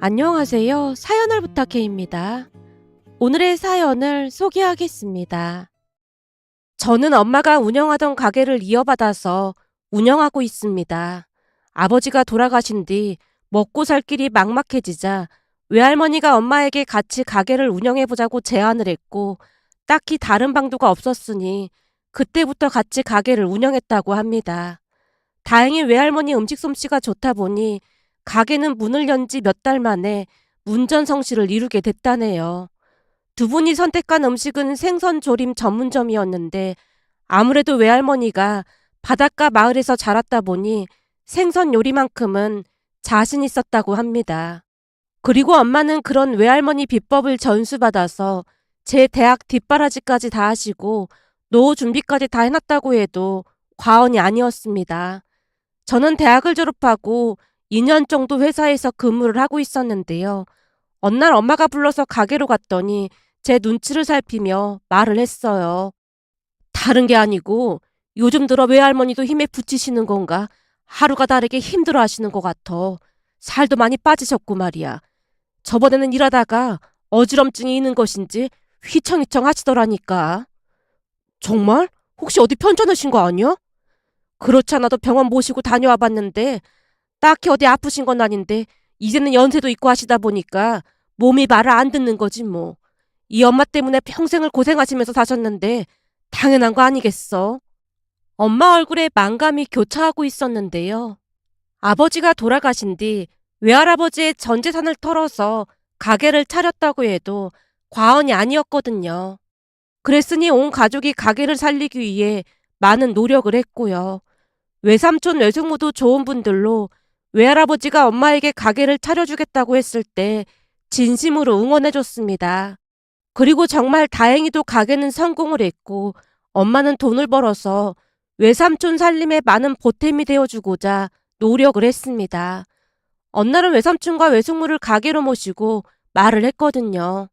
안녕하세요. 사연을 부탁해입니다. 오늘의 사연을 소개하겠습니다. 저는 엄마가 운영하던 가게를 이어받아서 운영하고 있습니다. 아버지가 돌아가신 뒤 먹고 살 길이 막막해지자 외할머니가 엄마에게 같이 가게를 운영해보자고 제안을 했고 딱히 다른 방도가 없었으니 그때부터 같이 가게를 운영했다고 합니다. 다행히 외할머니 음식 솜씨가 좋다 보니 가게는 문을 연 지 몇 달 만에 문전성시를 이루게 됐다네요. 두 분이 선택한 음식은 생선 조림 전문점이었는데 아무래도 외할머니가 바닷가 마을에서 자랐다 보니 생선 요리만큼은 자신 있었다고 합니다. 그리고 엄마는 그런 외할머니 비법을 전수받아서 제 대학 뒷바라지까지 다 하시고 노후 준비까지 다 해놨다고 해도 과언이 아니었습니다. 저는 대학을 졸업하고 2년 정도 회사에서 근무를 하고 있었는데요. 어느 날 엄마가 불러서 가게로 갔더니 제 눈치를 살피며 말을 했어요. 다른 게 아니고 요즘 들어 외할머니도 힘에 부치시는 건가? 하루가 다르게 힘들어 하시는 것 같아. 살도 많이 빠지셨고 말이야. 저번에는 일하다가 어지럼증이 있는 것인지 휘청휘청 하시더라니까. 정말? 혹시 어디 편찮으신 거 아니야? 그렇지 않아도 병원 모시고 다녀와 봤는데 딱히 어디 아프신 건 아닌데 이제는 연세도 있고 하시다 보니까 몸이 말을 안 듣는 거지 뭐. 이 엄마 때문에 평생을 고생하시면서 사셨는데 당연한 거 아니겠어? 엄마 얼굴에 만감이 교차하고 있었는데요. 아버지가 돌아가신 뒤 외할아버지의 전 재산을 털어서 가게를 차렸다고 해도 과언이 아니었거든요. 그랬으니 온 가족이 가게를 살리기 위해 많은 노력을 했고요. 외삼촌 외숙모도 좋은 분들로 외할아버지가 엄마에게 가게를 차려주겠다고 했을 때 진심으로 응원해줬습니다. 그리고 정말 다행히도 가게는 성공을 했고 엄마는 돈을 벌어서 외삼촌 살림에 많은 보탬이 되어주고자 노력을 했습니다. 어느 날은 외삼촌과 외숙모를 가게로 모시고 말을 했거든요.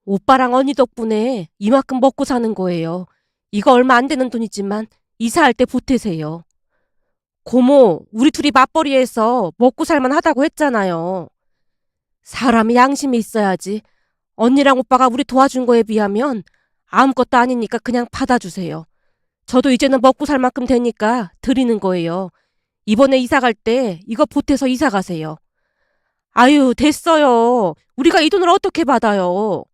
오빠랑 언니 덕분에 이만큼 먹고 사는 거예요. 이거 얼마 안 되는 돈이지만 이사할 때 보태세요. 고모, 우리 둘이 맞벌이해서 먹고 살만 하다고 했잖아요. 사람이 양심이 있어야지. 언니랑 오빠가 우리 도와준 거에 비하면 아무것도 아니니까 그냥 받아주세요. 저도 이제는 먹고 살 만큼 되니까 드리는 거예요. 이번에 이사 갈 때 이거 보태서 이사 가세요. 아유, 됐어요. 우리가 이 돈을 어떻게 받아요?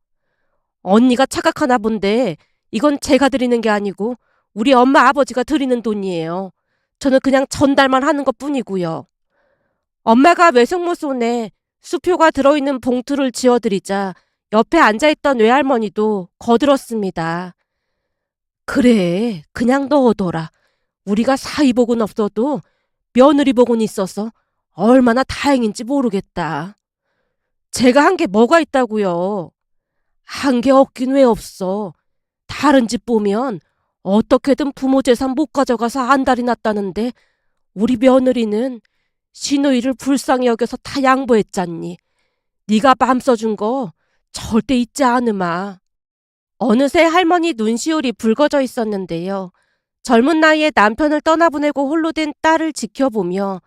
언니가 착각하나 본데 이건 제가 드리는 게 아니고 우리 엄마 아버지가 드리는 돈이에요. 저는 그냥 전달만 하는 것 뿐이고요. 엄마가 외숙모 손에 수표가 들어있는 봉투를 쥐어드리자 옆에 앉아있던 외할머니도 거들었습니다. 그래, 그냥 넣어둬라. 우리가 사위복은 없어도 며느리복은 있어서 얼마나 다행인지 모르겠다. 제가 한 게 뭐가 있다고요? 한 게 없긴 왜 없어. 다른 집 보면 어떻게든 부모 재산 못 가져가서 안달이 났다는데 우리 며느리는 시누이를 불쌍히 여겨서 다 양보했잖니. 네가 맘 써준 거 절대 잊지 않으마. 어느새 할머니 눈시울이 붉어져 있었는데요. 젊은 나이에 남편을 떠나보내고 홀로 된 딸을 지켜보며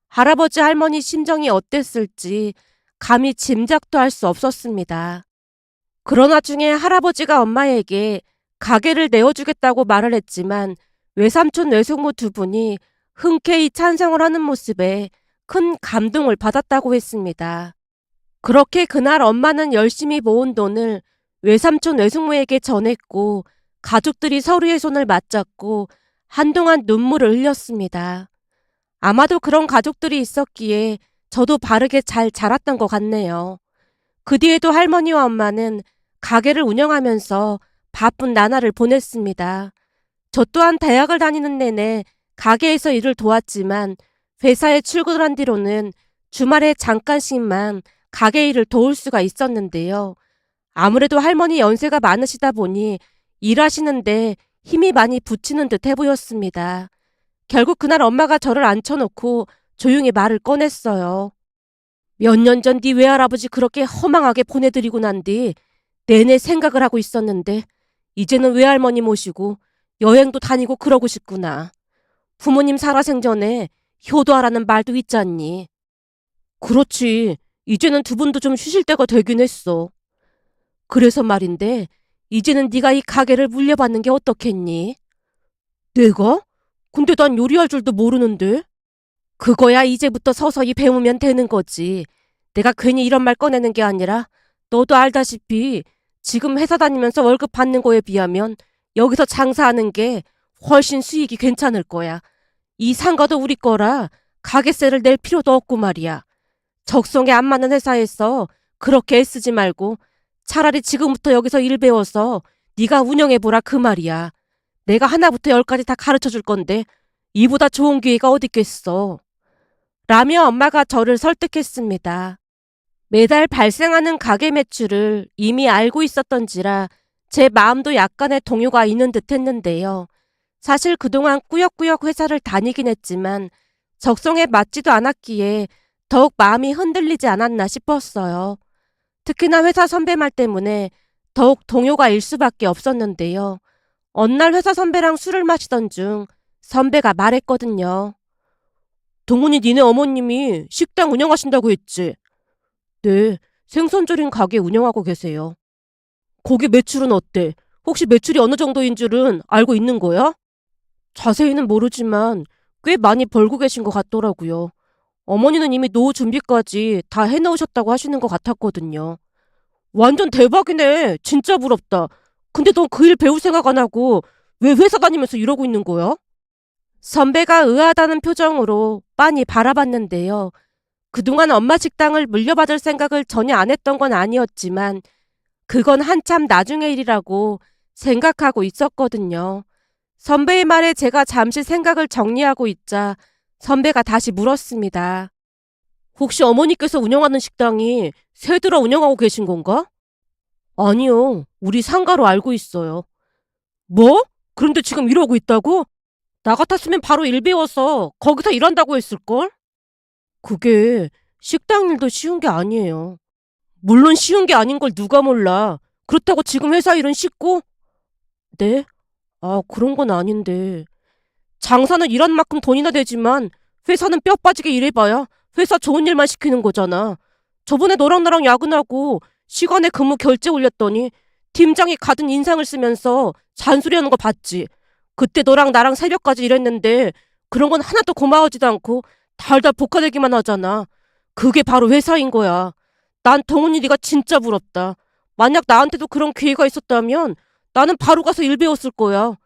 할아버지 할머니 심정이 어땠을지 감히 짐작도 할 수 없었습니다. 그러나 중에 할아버지가 엄마에게 가게를 내어주겠다고 말을 했지만 외삼촌 외숙모 두 분이 흔쾌히 찬성을 하는 모습에 큰 감동을 받았다고 했습니다. 그렇게 그날 엄마는 열심히 모은 돈을 외삼촌 외숙모에게 전했고 가족들이 서로의 손을 맞잡고 한동안 눈물을 흘렸습니다. 아마도 그런 가족들이 있었기에 저도 바르게 잘 자랐던 것 같네요. 그 뒤에도 할머니와 엄마는 가게를 운영하면서 바쁜 나날을 보냈습니다. 저 또한 대학을 다니는 내내 가게에서 일을 도왔지만 회사에 출근을 한 뒤로는 주말에 잠깐씩만 가게 일을 도울 수가 있었는데요. 아무래도 할머니 연세가 많으시다 보니 일하시는데 힘이 많이 부치는 듯 해보였습니다. 결국 그날 엄마가 저를 앉혀놓고 조용히 말을 꺼냈어요. 몇 년 전 네 외할아버지 그렇게 허망하게 보내드리고 난 뒤 내내 생각을 하고 있었는데 이제는 외할머니 모시고 여행도 다니고 그러고 싶구나. 부모님 살아생전에 효도하라는 말도 있잖니. 그렇지. 이제는 두 분도 좀 쉬실 때가 되긴 했어. 그래서 말인데 이제는 네가 이 가게를 물려받는 게 어떻겠니? 내가? 근데 난 요리할 줄도 모르는데. 그거야 이제부터 서서히 배우면 되는 거지. 내가 괜히 이런 말 꺼내는 게 아니라 너도 알다시피 지금 회사 다니면서 월급 받는 거에 비하면 여기서 장사하는 게 훨씬 수익이 괜찮을 거야. 이 상가도 우리 거라 가게세를 낼 필요도 없고 말이야. 적성에 안 맞는 회사에서 그렇게 애쓰지 말고 차라리 지금부터 여기서 일 배워서 네가 운영해보라 그 말이야. 내가 하나부터 열까지 다 가르쳐줄 건데 이보다 좋은 기회가 어디 있겠어. 라며 엄마가 저를 설득했습니다. 매달 발생하는 가게 매출을 이미 알고 있었던지라 제 마음도 약간의 동요가 있는 듯 했는데요. 사실 그동안 꾸역꾸역 회사를 다니긴 했지만 적성에 맞지도 않았기에 더욱 마음이 흔들리지 않았나 싶었어요. 특히나 회사 선배 말 때문에 더욱 동요가 일 수밖에 없었는데요. 어느 날 회사 선배랑 술을 마시던 중 선배가 말했거든요. 동훈이 니네 어머님이 식당 운영하신다고 했지? 네, 생선조림 가게 운영하고 계세요. 거기 매출은 어때? 혹시 매출이 어느 정도인 줄은 알고 있는 거야? 자세히는 모르지만 꽤 많이 벌고 계신 것 같더라고요. 어머니는 이미 노후 준비까지 다 해놓으셨다고 하시는 것 같았거든요. 완전 대박이네. 진짜 부럽다. 근데 넌 그 일 배울 생각 안 하고 왜 회사 다니면서 이러고 있는 거야? 선배가 의아하다는 표정으로 빤히 바라봤는데요. 그동안 엄마 식당을 물려받을 생각을 전혀 안 했던 건 아니었지만 그건 한참 나중의 일이라고 생각하고 있었거든요. 선배의 말에 제가 잠시 생각을 정리하고 있자 선배가 다시 물었습니다. 혹시 어머니께서 운영하는 식당이 새들어 운영하고 계신 건가? 아니요. 우리 상가로 알고 있어요. 뭐? 그런데 지금 이러고 있다고? 나 같았으면 바로 일 배워서 거기서 일한다고 했을걸? 그게 식당 일도 쉬운 게 아니에요. 물론 쉬운 게 아닌 걸 누가 몰라. 그렇다고 지금 회사 일은 쉽고? 네? 아, 그런 건 아닌데. 장사는 일한 만큼 돈이나 되지만 회사는 뼈 빠지게 일해봐야 회사 좋은 일만 시키는 거잖아. 저번에 너랑 나랑 야근하고 시간에 근무 결제 올렸더니 팀장이 가든 인상을 쓰면서 잔소리하는 거 봤지. 그때 너랑 나랑 새벽까지 일했는데 그런 건 하나도 고마워지도 않고 달달 볶아내기만 하잖아. 그게 바로 회사인 거야. 난 동훈이 네가 진짜 부럽다. 만약 나한테도 그런 기회가 있었다면 나는 바로 가서 일 배웠을 거야.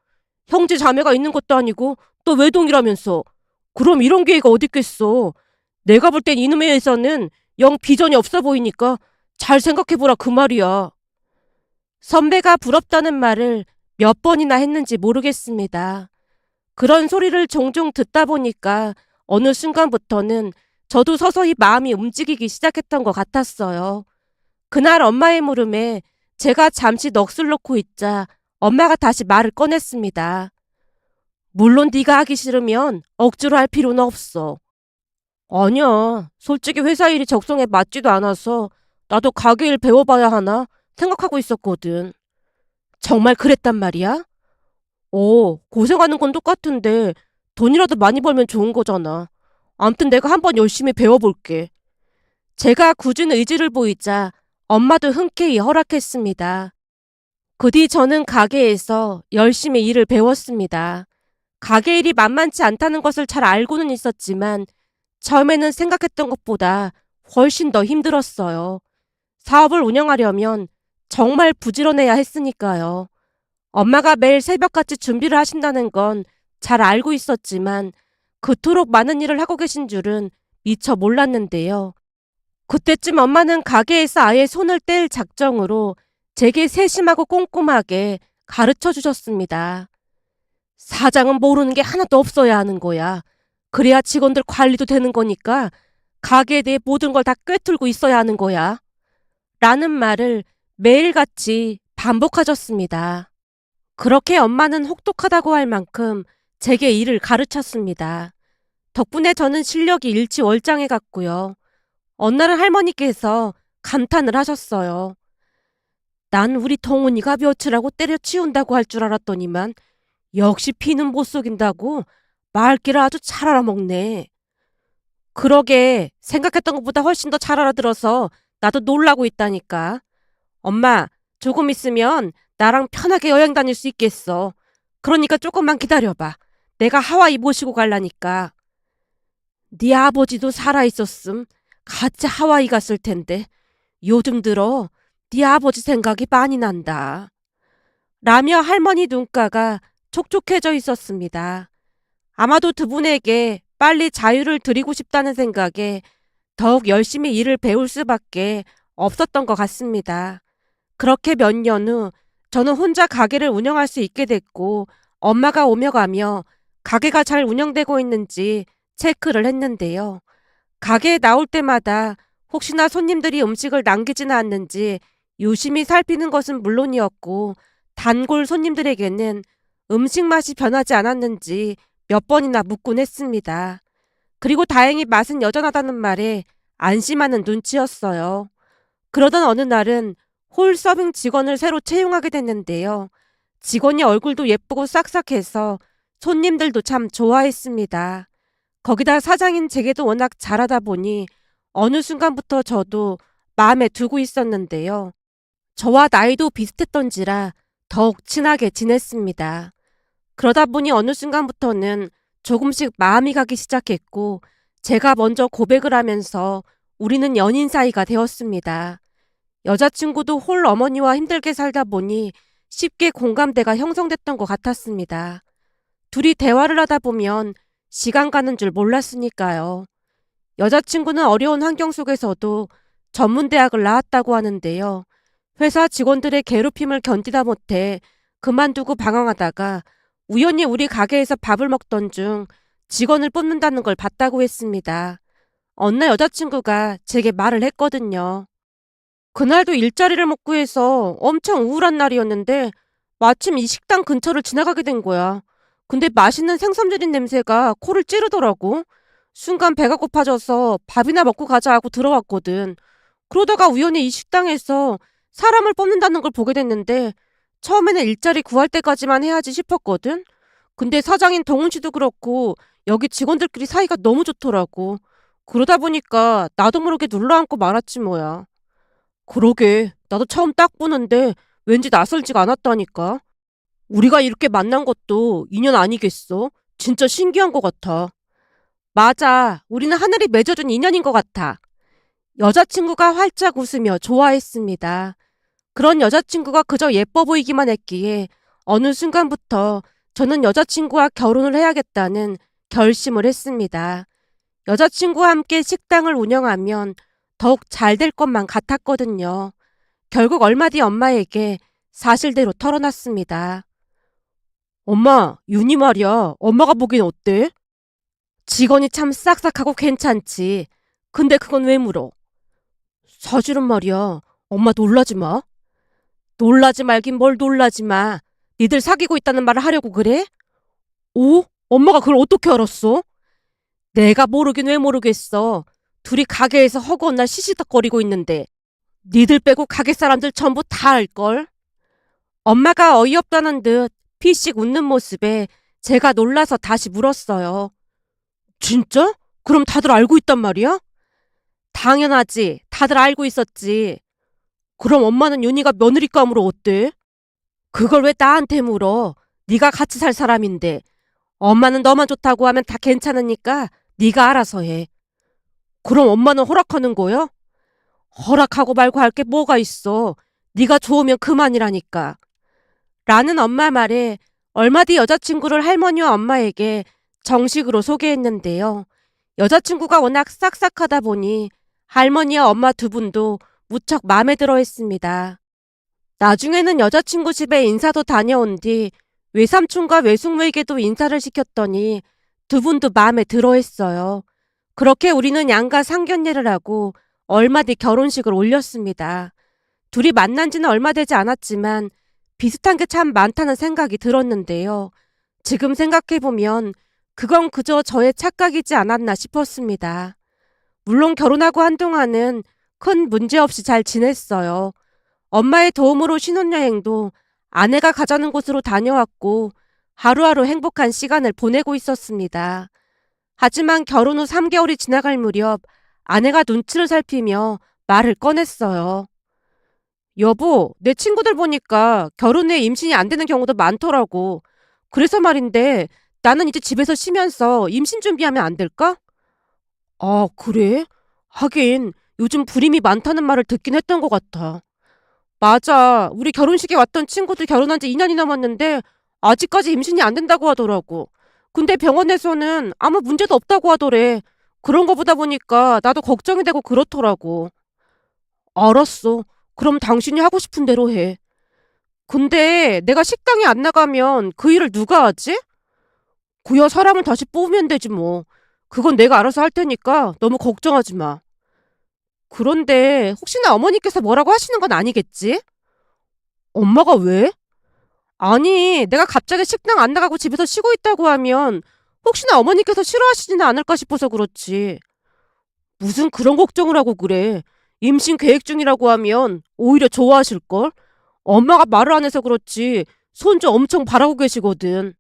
형제 자매가 있는 것도 아니고 또 외동이라면서. 그럼 이런 기회가 어딨겠어. 내가 볼 땐 이놈의 회사는 영 비전이 없어 보이니까 잘 생각해보라 그 말이야. 선배가 부럽다는 말을 몇 번이나 했는지 모르겠습니다. 그런 소리를 종종 듣다 보니까 어느 순간부터는 저도 서서히 마음이 움직이기 시작했던 것 같았어요. 그날 엄마의 물음에 제가 잠시 넋을 놓고 있자 엄마가 다시 말을 꺼냈습니다. 물론 네가 하기 싫으면 억지로 할 필요는 없어. 아니야. 솔직히 회사 일이 적성에 맞지도 않아서 나도 가게 일 배워봐야 하나 생각하고 있었거든. 정말 그랬단 말이야? 고생하는 건 똑같은데 돈이라도 많이 벌면 좋은 거잖아. 암튼 내가 한번 열심히 배워볼게. 제가 굳은 의지를 보이자 엄마도 흔쾌히 허락했습니다. 그 뒤 저는 가게에서 열심히 일을 배웠습니다. 가게 일이 만만치 않다는 것을 잘 알고는 있었지만 처음에는 생각했던 것보다 훨씬 더 힘들었어요. 사업을 운영하려면 정말 부지런해야 했으니까요. 엄마가 매일 새벽같이 준비를 하신다는 건 잘 알고 있었지만 그토록 많은 일을 하고 계신 줄은 미처 몰랐는데요. 그때쯤 엄마는 가게에서 아예 손을 뗄 작정으로 제게 세심하고 꼼꼼하게 가르쳐 주셨습니다. 사장은 모르는 게 하나도 없어야 하는 거야. 그래야 직원들 관리도 되는 거니까 가게에 대해 모든 걸 다 꿰뚫고 있어야 하는 거야. 라는 말을 매일같이 반복하셨습니다. 그렇게 엄마는 혹독하다고 할 만큼 제게 일을 가르쳤습니다. 덕분에 저는 실력이 일취월장해 갔고요. 어느 날은 할머니께서 감탄을 하셨어요. 난 우리 동훈이가 며칠하고 때려치운다고 할 줄 알았더니만 역시 피는 못 속인다고 말귀를 아주 잘 알아먹네. 그러게 생각했던 것보다 훨씬 더 잘 알아들어서 나도 놀라고 있다니까. 엄마, 조금 있으면 나랑 편하게 여행 다닐 수 있겠어. 그러니까 조금만 기다려봐. 내가 하와이 모시고 갈라니까. 네 아버지도 살아있었음. 같이 하와이 갔을 텐데. 요즘 들어 네 아버지 생각이 많이 난다. 라며 할머니 눈가가 촉촉해져 있었습니다. 아마도 두 분에게 빨리 자유를 드리고 싶다는 생각에 더욱 열심히 일을 배울 수밖에 없었던 것 같습니다. 그렇게 몇 년 후 저는 혼자 가게를 운영할 수 있게 됐고 엄마가 오며 가며 가게가 잘 운영되고 있는지 체크를 했는데요. 가게에 나올 때마다 혹시나 손님들이 음식을 남기지는 않는지 유심히 살피는 것은 물론이었고 단골 손님들에게는 음식 맛이 변하지 않았는지 몇 번이나 묻곤 했습니다. 그리고 다행히 맛은 여전하다는 말에 안심하는 눈치였어요. 그러던 어느 날은 홀 서빙 직원을 새로 채용하게 됐는데요. 직원이 얼굴도 예쁘고 싹싹해서 손님들도 참 좋아했습니다. 거기다 사장인 제게도 워낙 잘하다 보니 어느 순간부터 저도 마음에 두고 있었는데요. 저와 나이도 비슷했던지라 더욱 친하게 지냈습니다. 그러다 보니 어느 순간부터는 조금씩 마음이 가기 시작했고 제가 먼저 고백을 하면서 우리는 연인 사이가 되었습니다. 여자친구도 홀 어머니와 힘들게 살다 보니 쉽게 공감대가 형성됐던 것 같았습니다. 둘이 대화를 하다 보면 시간 가는 줄 몰랐으니까요. 여자친구는 어려운 환경 속에서도 전문대학을 나왔다고 하는데요. 회사 직원들의 괴롭힘을 견디다 못해 그만두고 방황하다가 우연히 우리 가게에서 밥을 먹던 중 직원을 뽑는다는 걸 봤다고 했습니다. 어느 날 여자친구가 제게 말을 했거든요. 그날도 일자리를 못 구해서 엄청 우울한 날이었는데 마침 이 식당 근처를 지나가게 된 거야. 근데 맛있는 생선 절인 냄새가 코를 찌르더라고. 순간 배가 고파져서 밥이나 먹고 가자 하고 들어왔거든. 그러다가 우연히 이 식당에서 사람을 뽑는다는 걸 보게 됐는데 처음에는 일자리 구할 때까지만 해야지 싶었거든. 근데 사장인 동훈 씨도 그렇고 여기 직원들끼리 사이가 너무 좋더라고. 그러다 보니까 나도 모르게 눌러앉고 말았지 뭐야. 그러게 나도 처음 딱 보는데 왠지 낯설지가 않았다니까. 우리가 이렇게 만난 것도 인연 아니겠어? 진짜 신기한 것 같아. 맞아. 우리는 하늘이 맺어준 인연인 것 같아. 여자친구가 활짝 웃으며 좋아했습니다. 그런 여자친구가 그저 예뻐 보이기만 했기에 어느 순간부터 저는 여자친구와 결혼을 해야겠다는 결심을 했습니다. 여자친구와 함께 식당을 운영하면 더욱 잘 될 것만 같았거든요. 결국 얼마 뒤 엄마에게 사실대로 털어놨습니다. 엄마, 윤희 말이야. 엄마가 보기엔 어때? 직원이 참 싹싹하고 괜찮지. 근데 그건 왜 물어? 사실은 말이야. 엄마 놀라지 마. 놀라지 말긴 뭘 놀라지 마. 니들 사귀고 있다는 말을 하려고 그래? 오? 엄마가 그걸 어떻게 알았어? 내가 모르긴 왜 모르겠어. 둘이 가게에서 허구한 날 시시덕거리고 있는데 니들 빼고 가게 사람들 전부 다 알걸? 엄마가 어이없다는 듯 피식 웃는 모습에 제가 놀라서 다시 물었어요. 진짜? 그럼 다들 알고 있단 말이야? 당연하지. 다들 알고 있었지. 그럼 엄마는 윤희가 며느리감으로 어때? 그걸 왜 나한테 물어? 네가 같이 살 사람인데. 엄마는 너만 좋다고 하면 다 괜찮으니까 네가 알아서 해. 그럼 엄마는 허락하는 거야? 허락하고 말고 할 게 뭐가 있어. 네가 좋으면 그만이라니까. 라는 엄마 말에 얼마 뒤 여자친구를 할머니와 엄마에게 정식으로 소개했는데요. 여자친구가 워낙 싹싹하다 보니 할머니와 엄마 두 분도 무척 마음에 들어 했습니다. 나중에는 여자친구 집에 인사도 다녀온 뒤 외삼촌과 외숙모에게도 인사를 시켰더니 두 분도 마음에 들어 했어요. 그렇게 우리는 양가 상견례를 하고 얼마 뒤 결혼식을 올렸습니다. 둘이 만난 지는 얼마 되지 않았지만 비슷한 게 참 많다는 생각이 들었는데요. 지금 생각해보면 그건 그저 저의 착각이지 않았나 싶었습니다. 물론 결혼하고 한동안은 큰 문제 없이 잘 지냈어요. 엄마의 도움으로 신혼여행도 아내가 가자는 곳으로 다녀왔고 하루하루 행복한 시간을 보내고 있었습니다. 하지만 결혼 후 3개월이 지나갈 무렵 아내가 눈치를 살피며 말을 꺼냈어요. 여보, 내 친구들 보니까 결혼 후에 임신이 안 되는 경우도 많더라고. 그래서 말인데 나는 이제 집에서 쉬면서 임신 준비하면 안 될까? 아, 그래? 하긴 요즘 불임이 많다는 말을 듣긴 했던 것 같아. 맞아. 우리 결혼식에 왔던 친구들 결혼한 지 2년이 넘었는데 아직까지 임신이 안 된다고 하더라고. 근데 병원에서는 아무 문제도 없다고 하더래. 그런 거 보다 보니까 나도 걱정이 되고 그렇더라고. 알았어. 그럼 당신이 하고 싶은 대로 해. 근데 내가 식당에 안 나가면 그 일을 누가 하지? 그야 사람을 다시 뽑으면 되지 뭐. 그건 내가 알아서 할 테니까 너무 걱정하지 마. 그런데 혹시나 어머니께서 뭐라고 하시는 건 아니겠지? 엄마가 왜? 아니, 내가 갑자기 식당 안 나가고 집에서 쉬고 있다고 하면 혹시나 어머니께서 싫어하시지는 않을까 싶어서 그렇지. 무슨 그런 걱정을 하고 그래. 임신 계획 중이라고 하면 오히려 좋아하실걸? 엄마가 말을 안 해서 그렇지 손주 엄청 바라고 계시거든.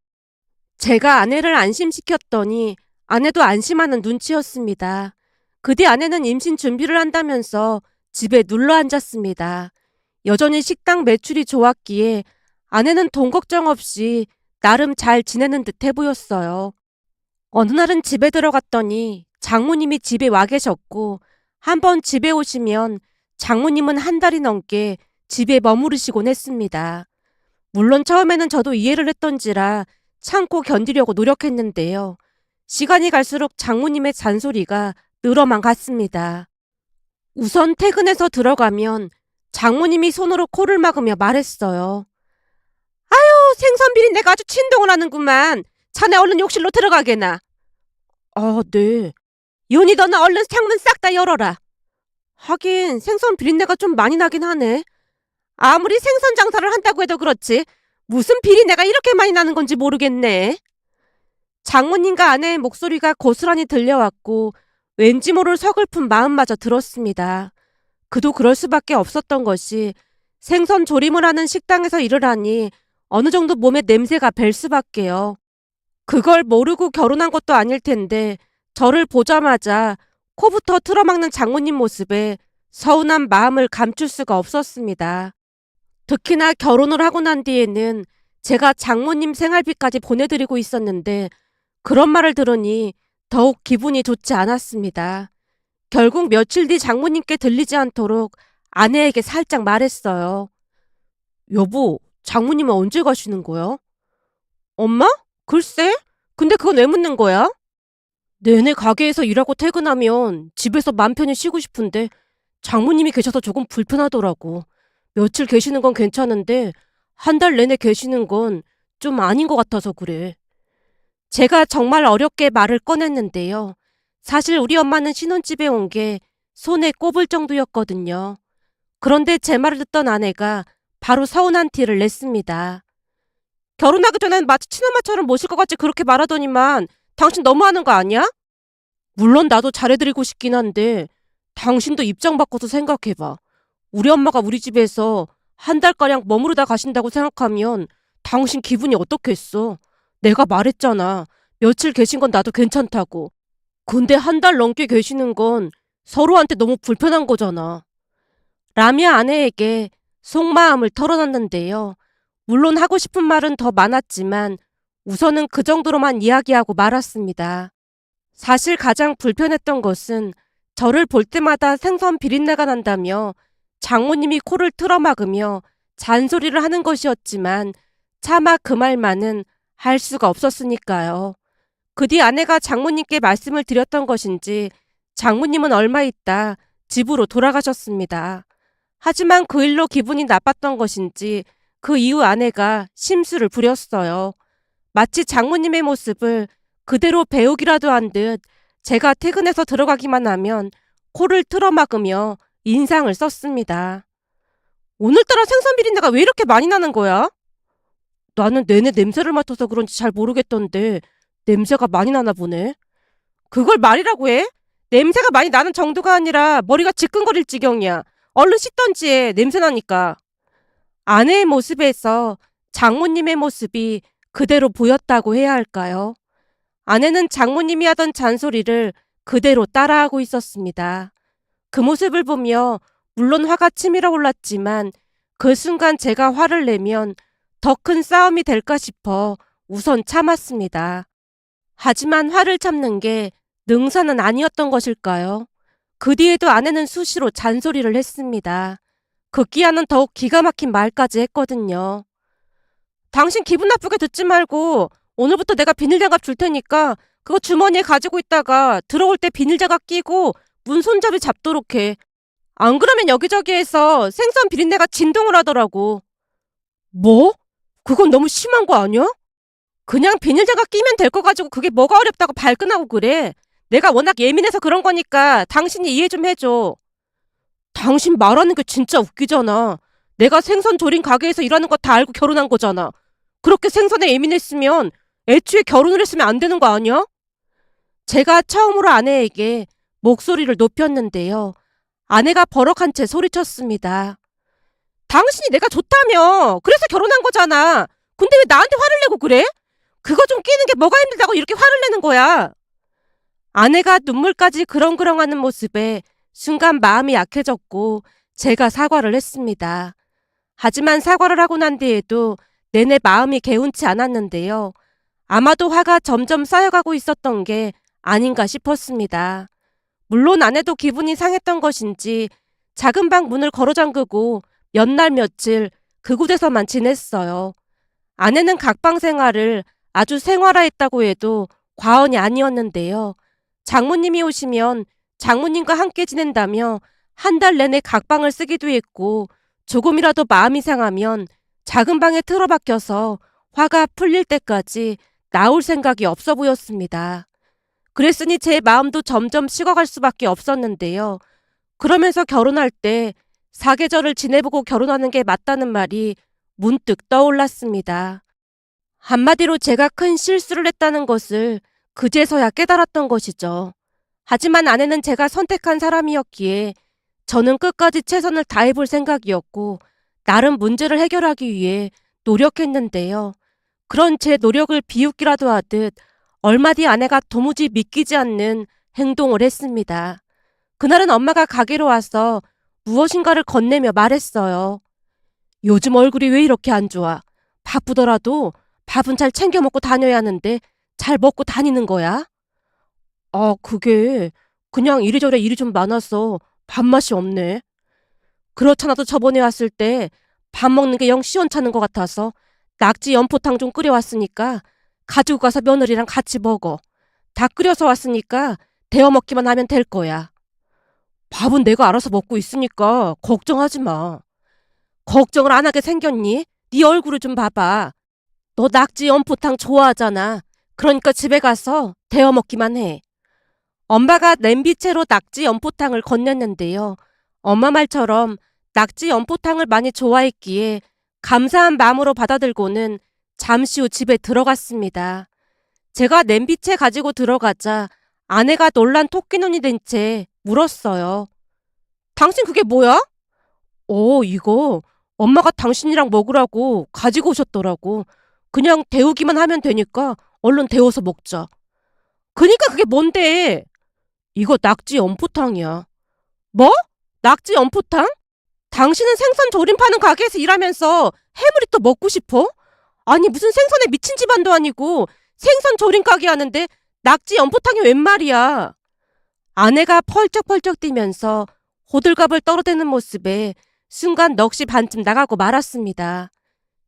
제가 아내를 안심시켰더니 아내도 안심하는 눈치였습니다. 그 뒤 아내는 임신 준비를 한다면서 집에 눌러 앉았습니다. 여전히 식당 매출이 좋았기에 아내는 돈 걱정 없이 나름 잘 지내는 듯해 보였어요. 어느 날은 집에 들어갔더니 장모님이 집에 와 계셨고 한번 집에 오시면 장모님은 한 달이 넘게 집에 머무르시곤 했습니다. 물론 처음에는 저도 이해를 했던지라 참고 견디려고 노력했는데요. 시간이 갈수록 장모님의 잔소리가 늘어만 갔습니다. 우선 퇴근해서 들어가면 장모님이 손으로 코를 막으며 말했어요. 생선 비린내가 아주 진동을 하는구만. 자네 얼른 욕실로 들어가게나. 아, 네. 윤희 너는 얼른 창문 싹 다 열어라. 하긴 생선 비린내가 좀 많이 나긴 하네. 아무리 생선 장사를 한다고 해도 그렇지 무슨 비린내가 이렇게 많이 나는 건지 모르겠네. 장모님과 아내의 목소리가 고스란히 들려왔고 왠지 모를 서글픈 마음마저 들었습니다. 그도 그럴 수밖에 없었던 것이 생선 조림을 하는 식당에서 일을 하니 어느 정도 몸에 냄새가 벨 수밖에요. 그걸 모르고 결혼한 것도 아닐 텐데 저를 보자마자 코부터 틀어막는 장모님 모습에 서운한 마음을 감출 수가 없었습니다. 특히나 결혼을 하고 난 뒤에는 제가 장모님 생활비까지 보내드리고 있었는데 그런 말을 들으니 더욱 기분이 좋지 않았습니다. 결국 며칠 뒤 장모님께 들리지 않도록 아내에게 살짝 말했어요. 여보, 장모님은 언제 가시는 거야? 엄마? 글쎄? 근데 그건 왜 묻는 거야? 내내 가게에서 일하고 퇴근하면 집에서 맘 편히 쉬고 싶은데 장모님이 계셔서 조금 불편하더라고. 며칠 계시는 건 괜찮은데 한 달 내내 계시는 건 좀 아닌 것 같아서 그래. 제가 정말 어렵게 말을 꺼냈는데요. 사실 우리 엄마는 신혼집에 온 게 손에 꼽을 정도였거든요. 그런데 제 말을 듣던 아내가 바로 서운한 티를 냈습니다. 결혼하기 전엔 마치 친엄마처럼 모실 것 같이 그렇게 말하더니만 당신 너무하는 거 아니야? 물론 나도 잘해드리고 싶긴 한데 당신도 입장 바꿔서 생각해봐. 우리 엄마가 우리 집에서 한 달가량 머무르다 가신다고 생각하면 당신 기분이 어떻겠어? 내가 말했잖아. 며칠 계신 건 나도 괜찮다고. 근데 한 달 넘게 계시는 건 서로한테 너무 불편한 거잖아. 라며 아내에게 속마음을 털어놨는데요. 물론 하고 싶은 말은 더 많았지만 우선은 그 정도로만 이야기하고 말았습니다. 사실 가장 불편했던 것은 저를 볼 때마다 생선 비린내가 난다며 장모님이 코를 틀어막으며 잔소리를 하는 것이었지만 차마 그 말만은 할 수가 없었으니까요. 그 뒤 아내가 장모님께 말씀을 드렸던 것인지 장모님은 얼마 있다 집으로 돌아가셨습니다. 하지만 그 일로 기분이 나빴던 것인지 그 이후 아내가 심술을 부렸어요. 마치 장모님의 모습을 그대로 배우기라도 한 듯 제가 퇴근해서 들어가기만 하면 코를 틀어막으며 인상을 썼습니다. 오늘따라 생선 비린내가 왜 이렇게 많이 나는 거야? 나는 내내 냄새를 맡아서 그런지 잘 모르겠던데 냄새가 많이 나나 보네. 그걸 말이라고 해? 냄새가 많이 나는 정도가 아니라 머리가 지끈거릴 지경이야. 얼른 씻던지 해. 냄새 나니까. 아내의 모습에서 장모님의 모습이 그대로 보였다고 해야 할까요? 아내는 장모님이 하던 잔소리를 그대로 따라하고 있었습니다. 그 모습을 보며 물론 화가 치밀어 올랐지만 그 순간 제가 화를 내면 더 큰 싸움이 될까 싶어 우선 참았습니다. 하지만 화를 참는 게 능사는 아니었던 것일까요? 그 뒤에도 아내는 수시로 잔소리를 했습니다. 급기야는 더욱 기가 막힌 말까지 했거든요. 당신 기분 나쁘게 듣지 말고 오늘부터 내가 비닐장갑 줄 테니까 그거 주머니에 가지고 있다가 들어올 때 비닐장갑 끼고 문 손잡이 잡도록 해. 안 그러면 여기저기에서 생선 비린내가 진동을 하더라고. 뭐? 그건 너무 심한 거 아니야? 그냥 비닐장갑 끼면 될 거 가지고 그게 뭐가 어렵다고 발끈하고 그래. 내가 워낙 예민해서 그런 거니까 당신이 이해 좀 해줘. 당신 말하는 게 진짜 웃기잖아. 내가 생선 조림 가게에서 일하는 거 다 알고 결혼한 거잖아. 그렇게 생선에 예민했으면 애초에 결혼을 했으면 안 되는 거 아니야? 제가 처음으로 아내에게 목소리를 높였는데요. 아내가 버럭한 채 소리쳤습니다. 당신이 내가 좋다며. 그래서 결혼한 거잖아. 근데 왜 나한테 화를 내고 그래? 그거 좀 끼는 게 뭐가 힘들다고 이렇게 화를 내는 거야. 아내가 눈물까지 그렁그렁하는 모습에 순간 마음이 약해졌고 제가 사과를 했습니다. 하지만 사과를 하고 난 뒤에도 내내 마음이 개운치 않았는데요. 아마도 화가 점점 쌓여가고 있었던 게 아닌가 싶었습니다. 물론 아내도 기분이 상했던 것인지 작은 방 문을 걸어 잠그고 몇 날 며칠 그곳에서만 지냈어요. 아내는 각방 생활을 아주 생활화했다고 해도 과언이 아니었는데요. 장모님이 오시면 장모님과 함께 지낸다며 한 달 내내 각방을 쓰기도 했고 조금이라도 마음이 상하면 작은 방에 틀어박혀서 화가 풀릴 때까지 나올 생각이 없어 보였습니다. 그랬으니 제 마음도 점점 식어갈 수밖에 없었는데요. 그러면서 결혼할 때 사계절을 지내보고 결혼하는 게 맞다는 말이 문득 떠올랐습니다. 한마디로 제가 큰 실수를 했다는 것을 그제서야 깨달았던 것이죠. 하지만 아내는 제가 선택한 사람이었기에 저는 끝까지 최선을 다해볼 생각이었고 나름 문제를 해결하기 위해 노력했는데요. 그런 제 노력을 비웃기라도 하듯 얼마 뒤 아내가 도무지 믿기지 않는 행동을 했습니다. 그날은 엄마가 가게로 와서 무엇인가를 건네며 말했어요. 요즘 얼굴이 왜 이렇게 안 좋아? 바쁘더라도 밥은 잘 챙겨 먹고 다녀야 하는데 잘 먹고 다니는 거야? 그게 그냥 이래저래 일이 좀 많아서 밥맛이 없네. 그렇잖아도 저번에 왔을 때 밥 먹는 게 영 시원찮은 것 같아서 낙지 연포탕 좀 끓여왔으니까 가지고 가서 며느리랑 같이 먹어. 다 끓여서 왔으니까 데워 먹기만 하면 될 거야. 밥은 내가 알아서 먹고 있으니까 걱정하지 마. 걱정을 안 하게 생겼니? 네 얼굴을 좀 봐봐. 너 낙지 연포탕 좋아하잖아. 그러니까 집에 가서 데워 먹기만 해. 엄마가 냄비채로 낙지 연포탕을 건넸는데요. 엄마 말처럼 낙지 연포탕을 많이 좋아했기에 감사한 마음으로 받아들고는 잠시 후 집에 들어갔습니다. 제가 냄비채 가지고 들어가자 아내가 놀란 토끼눈이 된 채 물었어요. 당신 그게 뭐야? 이거 엄마가 당신이랑 먹으라고 가지고 오셨더라고. 그냥 데우기만 하면 되니까 얼른 데워서 먹자. 그니까 그게 뭔데? 이거 낙지 연포탕이야. 뭐? 낙지 연포탕? 당신은 생선 조림 파는 가게에서 일하면서 해물이 또 먹고 싶어? 아니 무슨 생선에 미친 집안도 아니고 생선 조림 가게 하는데 낙지 연포탕이 웬 말이야. 아내가 펄쩍펄쩍 뛰면서 호들갑을 떨어대는 모습에 순간 넋이 반쯤 나가고 말았습니다.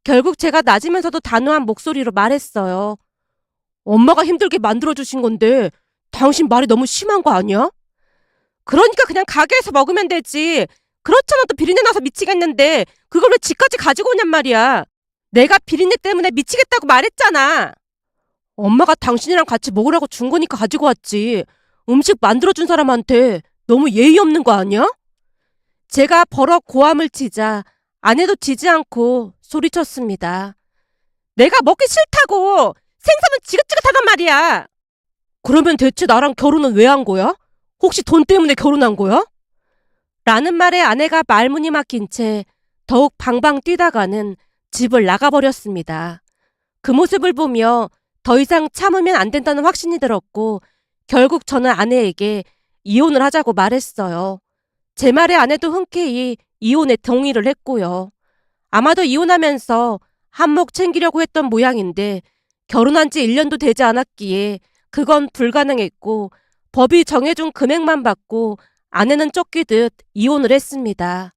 결국 제가 낮으면서도 단호한 목소리로 말했어요. 엄마가 힘들게 만들어주신 건데 당신 말이 너무 심한 거 아니야? 그러니까 그냥 가게에서 먹으면 되지. 그렇잖아 또 비린내 나서 미치겠는데 그걸 왜 집까지 가지고 오냔 말이야. 내가 비린내 때문에 미치겠다고 말했잖아. 엄마가 당신이랑 같이 먹으라고 준 거니까 가지고 왔지. 음식 만들어준 사람한테 너무 예의 없는 거 아니야? 제가 버럭 고함을 치자 아내도 지지 않고 소리쳤습니다. 내가 먹기 싫다고! 생선은 지긋지긋하단 말이야! 그러면 대체 나랑 결혼은 왜 한 거야? 혹시 돈 때문에 결혼한 거야? 라는 말에 아내가 말문이 막힌 채 더욱 방방 뛰다가는 집을 나가버렸습니다. 그 모습을 보며 더 이상 참으면 안 된다는 확신이 들었고 결국 저는 아내에게 이혼을 하자고 말했어요. 제 말에 아내도 흔쾌히 이혼에 동의를 했고요. 아마도 이혼하면서 한몫 챙기려고 했던 모양인데 결혼한 지 1년도 되지 않았기에 그건 불가능했고 법이 정해준 금액만 받고 아내는 쫓기듯 이혼을 했습니다.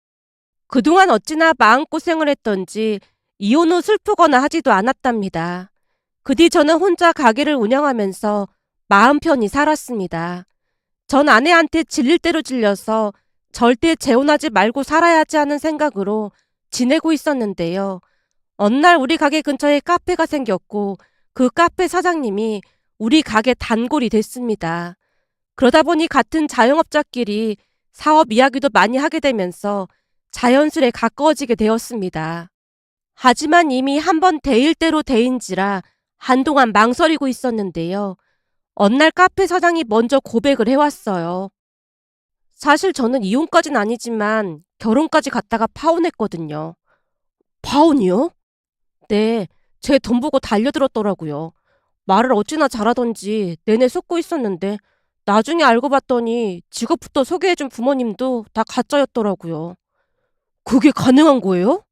그동안 어찌나 마음고생을 했던지 이혼 후 슬프거나 하지도 않았답니다. 그 뒤 저는 혼자 가게를 운영하면서 마음 편히 살았습니다. 전 아내한테 질릴 대로 질려서 절대 재혼하지 말고 살아야지 하는 생각으로 지내고 있었는데요. 어느 날 우리 가게 근처에 카페가 생겼고 그 카페 사장님이 우리 가게 단골이 됐습니다. 그러다 보니 같은 자영업자끼리 사업 이야기도 많이 하게 되면서 자연스레 가까워지게 되었습니다. 하지만 이미 한 번 대일 대로 대인지라 한동안 망설이고 있었는데요. 어느 날 카페 사장이 먼저 고백을 해왔어요. 사실 저는 이혼까진 아니지만 결혼까지 갔다가 파혼했거든요. 파혼이요? 네, 제 돈 보고 달려들었더라고요. 말을 어찌나 잘하던지 내내 속고 있었는데 나중에 알고 봤더니 직업부터 소개해준 부모님도 다 가짜였더라고요. 그게 가능한 거예요?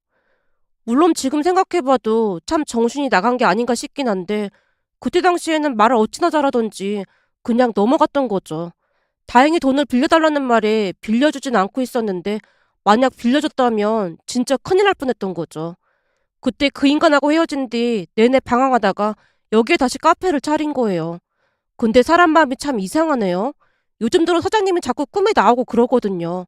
물론 지금 생각해봐도 참 정신이 나간 게 아닌가 싶긴 한데 그때 당시에는 말을 어찌나 잘하던지 그냥 넘어갔던 거죠. 다행히 돈을 빌려달라는 말에 빌려주진 않고 있었는데 만약 빌려줬다면 진짜 큰일 날 뻔했던 거죠. 그때 그 인간하고 헤어진 뒤 내내 방황하다가 여기에 다시 카페를 차린 거예요. 근데 사람 마음이 참 이상하네요. 요즘 들어 사장님이 자꾸 꿈에 나오고 그러거든요.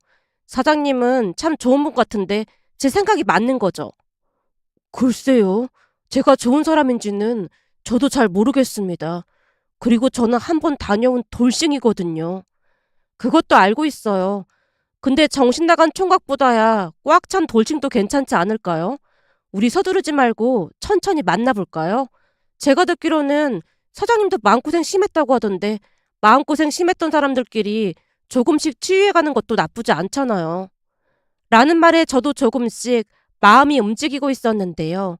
사장님은 참 좋은 분 같은데 제 생각이 맞는 거죠. 글쎄요. 제가 좋은 사람인지는 저도 잘 모르겠습니다. 그리고 저는 한 번 다녀온 돌싱이거든요. 그것도 알고 있어요. 근데 정신 나간 총각보다야 꽉 찬 돌싱도 괜찮지 않을까요? 우리 서두르지 말고 천천히 만나볼까요? 제가 듣기로는 사장님도 마음고생 심했다고 하던데 마음고생 심했던 사람들끼리 조금씩 치유해가는 것도 나쁘지 않잖아요. 라는 말에 저도 조금씩 마음이 움직이고 있었는데요.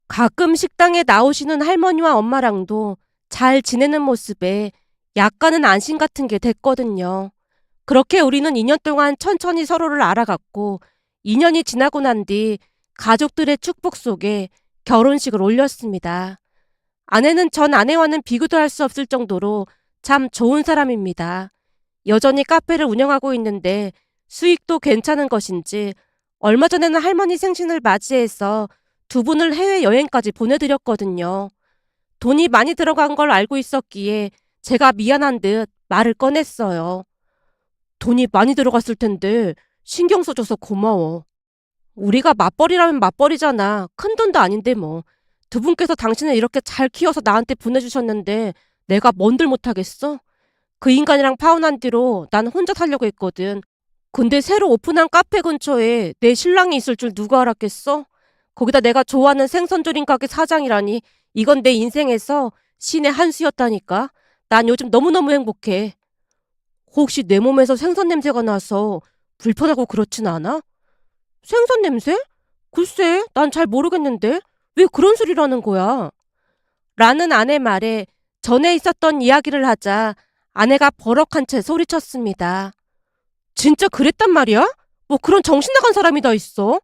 가끔 식당에 나오시는 할머니와 엄마랑도 잘 지내는 모습에 약간은 안심 같은 게 됐거든요. 그렇게 우리는 2년 동안 천천히 서로를 알아갔고 2년이 지나고 난 뒤 가족들의 축복 속에 결혼식을 올렸습니다. 아내는 전 아내와는 비교도 할 수 없을 정도로 참 좋은 사람입니다. 여전히 카페를 운영하고 있는데 수익도 괜찮은 것인지 얼마 전에는 할머니 생신을 맞이해서 두 분을 해외여행까지 보내드렸거든요. 돈이 많이 들어간 걸 알고 있었기에 제가 미안한 듯 말을 꺼냈어요. 돈이 많이 들어갔을 텐데 신경 써줘서 고마워. 우리가 맞벌이라면 맞벌이잖아. 큰돈도 아닌데 뭐. 두 분께서 당신을 이렇게 잘 키워서 나한테 보내주셨는데 내가 뭔들 못하겠어? 그 인간이랑 파혼한 뒤로 난 혼자 살려고 했거든. 근데 새로 오픈한 카페 근처에 내 신랑이 있을 줄 누가 알았겠어? 거기다 내가 좋아하는 생선조림 가게 사장이라니 이건 내 인생에서 신의 한 수였다니까. 난 요즘 너무너무 행복해. 혹시 내 몸에서 생선 냄새가 나서 불편하고 그렇진 않아? 생선 냄새? 글쎄, 난 잘 모르겠는데 왜 그런 소리를 하는 거야? 라는 아내 말에 전에 있었던 이야기를 하자 아내가 버럭한 채 소리쳤습니다. 진짜 그랬단 말이야? 뭐 그런 정신 나간 사람이 다 있어?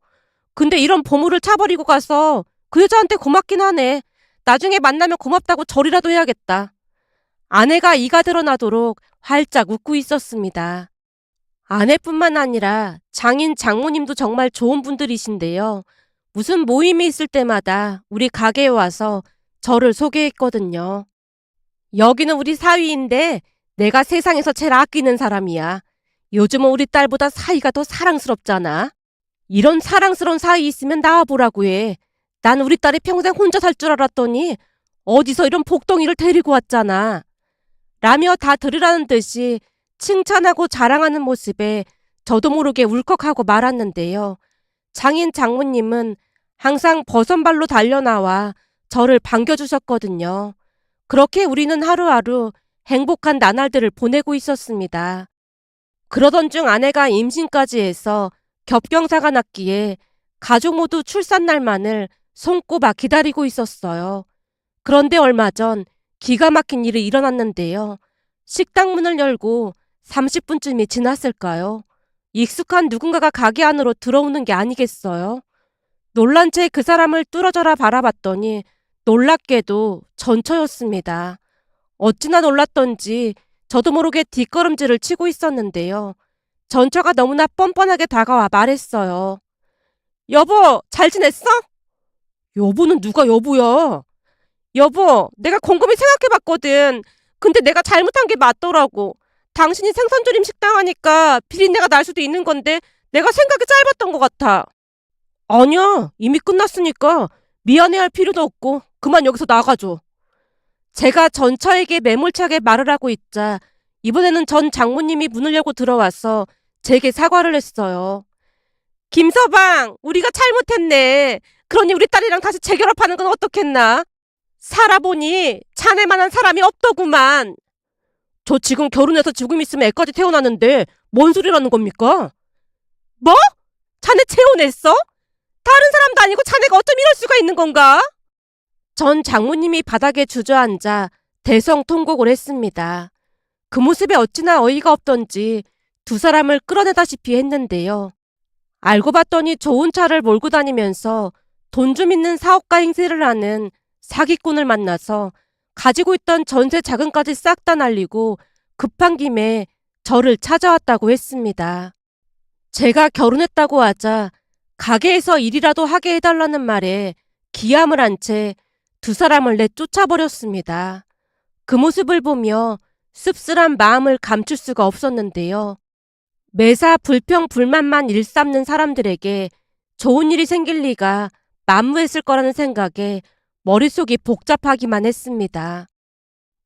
근데 이런 보물을 차버리고 가서 그 여자한테 고맙긴 하네. 나중에 만나면 고맙다고 절이라도 해야겠다. 아내가 이가 드러나도록 활짝 웃고 있었습니다. 아내뿐만 아니라 장인 장모님도 정말 좋은 분들이신데요. 무슨 모임이 있을 때마다 우리 가게에 와서 저를 소개했거든요. 여기는 우리 사위인데 내가 세상에서 제일 아끼는 사람이야. 요즘은 우리 딸보다 사위가 더 사랑스럽잖아. 이런 사랑스러운 사위 있으면 나와보라고 해. 난 우리 딸이 평생 혼자 살 줄 알았더니 어디서 이런 복덩이를 데리고 왔잖아. 라며 다 들으라는 듯이 칭찬하고 자랑하는 모습에 저도 모르게 울컥하고 말았는데요. 장인 장모님은 항상 버선발로 달려나와 저를 반겨주셨거든요. 그렇게 우리는 하루하루 행복한 나날들을 보내고 있었습니다. 그러던 중 아내가 임신까지 해서 겹경사가 났기에 가족 모두 출산 날만을 손꼽아 기다리고 있었어요. 그런데 얼마 전 기가 막힌 일이 일어났는데요. 식당 문을 열고 30분쯤이 지났을까요? 익숙한 누군가가 가게 안으로 들어오는 게 아니겠어요? 놀란 채 그 사람을 뚫어져라 바라봤더니 놀랍게도 전처였습니다. 어찌나 놀랐던지 저도 모르게 뒷걸음질을 치고 있었는데요. 전처가 너무나 뻔뻔하게 다가와 말했어요. 여보, 잘 지냈어? 여보는 누가 여보야? 여보, 내가 곰곰이 생각해봤거든. 근데 내가 잘못한 게 맞더라고. 당신이 생선조림 식당 하니까 비린내가 날 수도 있는 건데 내가 생각이 짧았던 것 같아. 아니야, 이미 끝났으니까 미안해할 필요도 없고 그만 여기서 나가줘. 제가 전처에게 매몰차게 말을 하고 있자 이번에는 전 장모님이 문을 열고 들어와서 제게 사과를 했어요. 김서방, 우리가 잘못했네. 그러니 우리 딸이랑 다시 재결합하는 건 어떻겠나? 살아보니 자네만한 사람이 없더구만. 저 지금 결혼해서 지금 있으면 애까지 태어났는데 뭔 소리라는 겁니까? 뭐? 자네 재혼했어? 다른 사람도 아니고 자네가 어쩜 이럴 수가 있는 건가? 전 장모님이 바닥에 주저앉아 대성통곡을 했습니다. 그 모습에 어찌나 어이가 없던지 두 사람을 끌어내다시피 했는데요. 알고 봤더니 좋은 차를 몰고 다니면서 돈 좀 있는 사업가 행세를 하는 사기꾼을 만나서 가지고 있던 전세 자금까지 싹 다 날리고 급한 김에 저를 찾아왔다고 했습니다. 제가 결혼했다고 하자 가게에서 일이라도 하게 해달라는 말에 기함을 한 채 두 사람을 내쫓아버렸습니다. 그 모습을 보며 씁쓸한 마음을 감출 수가 없었는데요. 매사 불평불만만 일삼는 사람들에게 좋은 일이 생길 리가 만무했을 거라는 생각에 머릿속이 복잡하기만 했습니다.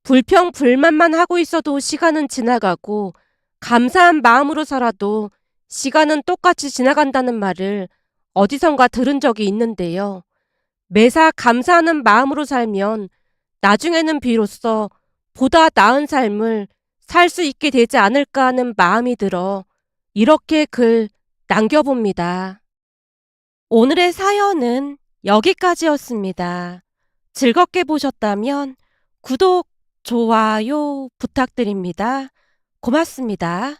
불평불만만 하고 있어도 시간은 지나가고 감사한 마음으로 살아도 시간은 똑같이 지나간다는 말을 어디선가 들은 적이 있는데요. 매사 감사하는 마음으로 살면 나중에는 비로소 보다 나은 삶을 살 수 있게 되지 않을까 하는 마음이 들어 이렇게 글 남겨봅니다. 오늘의 사연은 여기까지였습니다. 즐겁게 보셨다면 구독, 좋아요 부탁드립니다. 고맙습니다.